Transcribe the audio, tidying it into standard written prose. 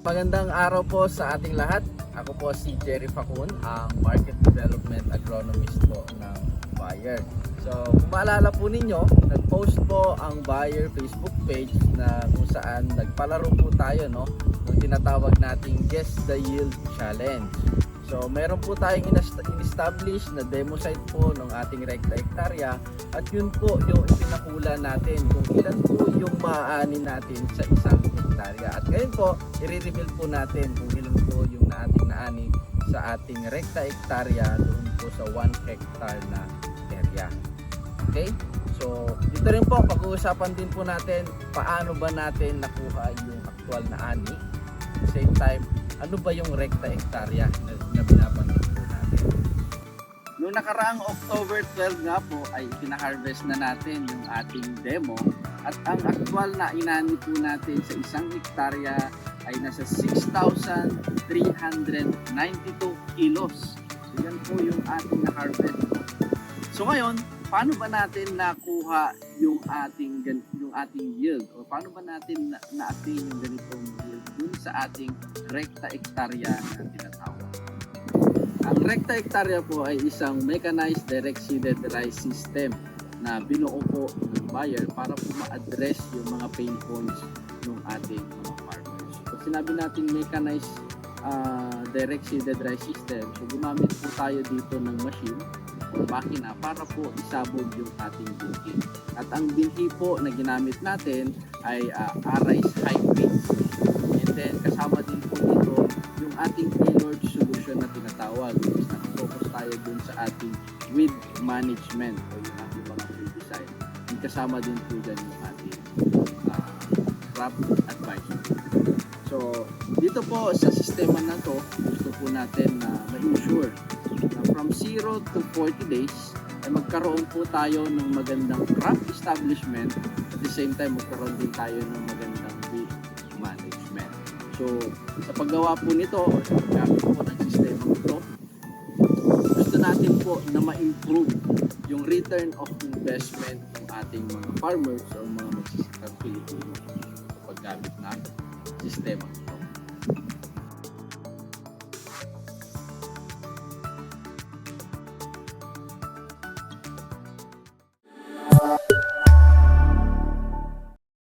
Magandang araw po sa ating lahat. Ako po si Jerry Facun, ang Market Development Agronomist po ng Bayer. So kung maalala po ninyo, nag-post po ang Bayer Facebook page na kung saan nagpalaro po tayo ng tinatawag nating Guess the Yield Challenge. So meron po tayong in-establish na demo site po ng ating rekta hektarya at yun po yung pinakula natin kung ilan po yung maaani natin sa isang hektarya. At ngayon po, i-reveal po natin kung ilan po yung ating naani sa ating rekta hektarya doon po sa 1 hectare na area. Okay? So dito rin po, pag-uusapan din po natin paano ba natin nakuha yung actual na ani. At the same time, ano ba yung rekta hektarya na binabanggit po natin. Noong nakaraang October 12 nga po ay pina-harvest na natin yung ating demo at ang actual na inani po natin sa isang hektarya ay nasa 6,392 kilos. So yan po yung ating na-harvest. So ngayon, paano ba natin nakuha yung ating yield o paano ba natin na-attain yung ganitong yield dun sa ating rekta hektarya na tinatawag? Ang rekta hektarya po ay isang mechanized direct seeded rice system na binuo po ng Bayer para po ma-address yung mga pain points ng ating mga farmers. So sinabi natin mechanized direct seeded rice system, so gumamit po tayo dito ng machine o makina para po isabog yung ating binhi. At ang binhi po na ginamit natin ay Arise Hybrids. And then kasama din po dito yung ating tailored solution na tinatawag, which is nakafocus tayo dun sa ating weed management o yung ating mga design. And kasama din po dyan yung ating crop advisor. So dito po sa sistema na to, gusto po natin na ma-ensure na from 0 to 40 days ay magkaroon po tayo ng magandang crop establishment, at the same time magkaroon din tayo ng magandang weed management. So sa paggawa po nito o sa paggamit po ng sistema nito, gusto natin po na ma-improve yung return of investment ng ating mga farmers o mga magsisipang Pilipino sa paggamit ng sistema.